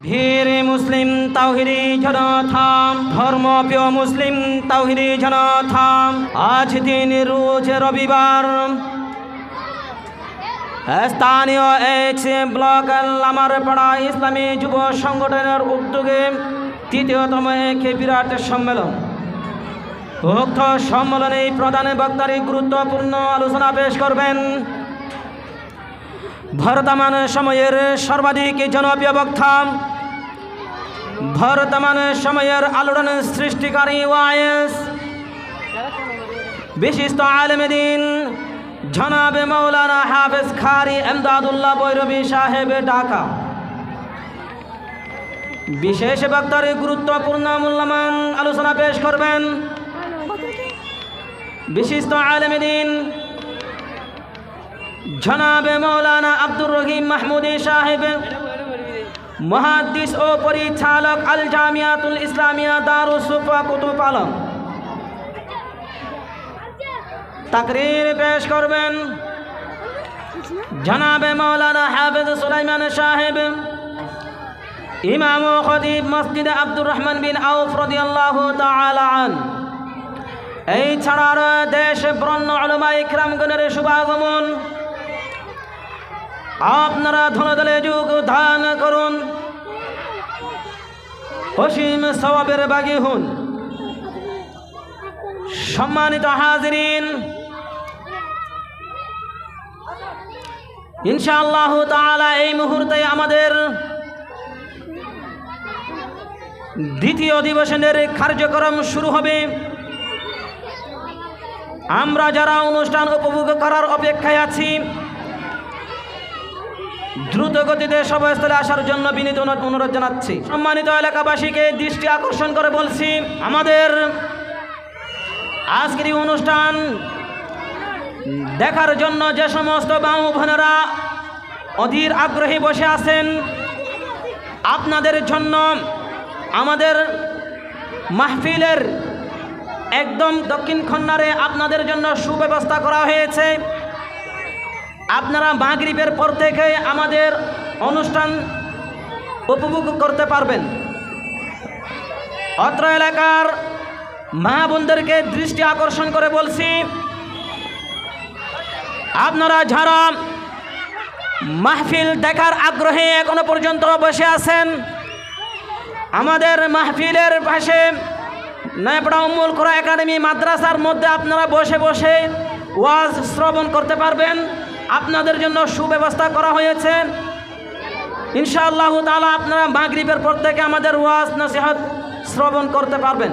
ধীরে মুসলিম তাওহীদি জনতা, ধর্মপ্রিয় মুসলিম তাওহীদি জনতা, আজ দিন রোজ রবিবার স্থানীয় এক্স ব্লক লামারপাড়া ইসলামী যুব সংগঠনের উদ্যোগে তৃতীয়তম এক বিরাট সম্মেলন। উক্ত সম্মেলনে প্রধান বক্তারা গুরুত্বপূর্ণ আলোচনা পেশ করবেন বর্তমান সময়ের সর্বাধিক জনপ্রিয় বক্তা, বর্তমান সময়ের আলোড়ন সৃষ্টিকারী ওয়াইস বিশিষ্ট আলেমে দ্বীন জনাবে মৌলানা হাফেজ কারি এমদাদুল্লাহ বৈরবী সাহেব, ঢাকা। বিশেষ বক্তার গুরুত্বপূর্ণ মূল্যবান আলোচনা পেশ করবেন বিশিষ্ট আলেমে দ্বীন জনাবে মৌলানা আব্দুর রহিম মাহমুদি সাহেব, মুহাদ্দিস ও পরিচালক আল জামিয়াতুল ইসলামিয়া দারুস সুফা কুতুব আলম। তাকরীর পেশ করবেন জনাবে মৌলানা হাফেজ সুলাইমান সাহেব, ইমাম ও খতিব মসজিদ আব্দুর রহমান বিন আউফ রাদিয়াল্লাহু তাআলা আন। এই ছাড়ার দেশ বরণ্য উলামা ইকরামগণের শুভাগমন, আপনারা ধনদলে যোগদান করুন, অসীম সওয়াবের বাগী হন। সম্মানিত হাজিরিন, ইনশাআল্লাহ তাআলা এই মুহূর্তে আমাদের দ্বিতীয় অধিবেশনের কার্যক্রম শুরু হবে। আমরা যারা অনুষ্ঠান উপভোগ করার অপেক্ষায় আছি, দ্রুত গতিতে সভাস্থলে আসার জন্য বিনীত অনুরোধ জানাচ্ছি। সম্মানিত এলাকাবাসীকে দৃষ্টি আকর্ষণ করে বলছি, আমাদের আজকের এই অনুষ্ঠান দেখার জন্য যে সমস্ত মা ও বোনেরা অধীর আগ্রহী বসে আছেন, আপনাদের জন্য আমাদের মাহফিলের একদম দক্ষিণ কর্নারে আপনাদের জন্য সুব্যবস্থা করা হয়েছে। আপনারা মাগরিবের পর থেকে আমাদের অনুষ্ঠান উপভোগ করতে পারবেন। অত্র এলাকার মা বোনদেরকে দৃষ্টি আকর্ষণ করে বলছি, আপনারা যারা মাহফিল দেখার আগ্রহে এখনো পর্যন্ত বসে আছেন, আমাদের মাহফিলের পাশে নয়াপাড়া উম্মুল কুরা একাডেমি মাদ্রাসার মধ্যে আপনারা বসে বসে ওয়াজ শ্রবণ করতে পারবেন। আপনাদের জন্য সুব্যবস্থা করা হয়েছে। ইনশাআল্লাহ তাআলা আপনারা মাগরিবের পর থেকে আমাদের ওয়াজ নসিহত শ্রবণ করতে পারবেন।